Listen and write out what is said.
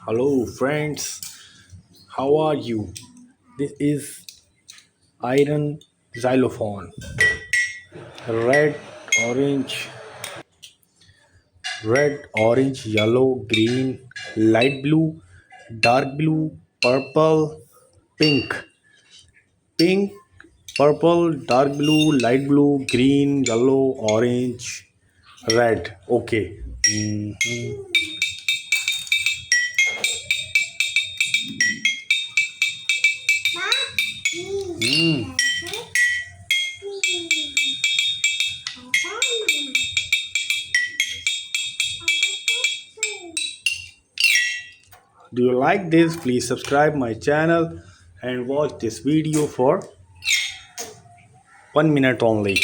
Hello, friends. How are you? This is Iron Xylophone. Red, orange, yellow, green, light blue, dark blue, purple, pink. Pink, purple, dark blue, light blue, green, yellow, orange, red. Okay. Mm. Do you like this? Please subscribe my channel and watch this video for 1 minute only.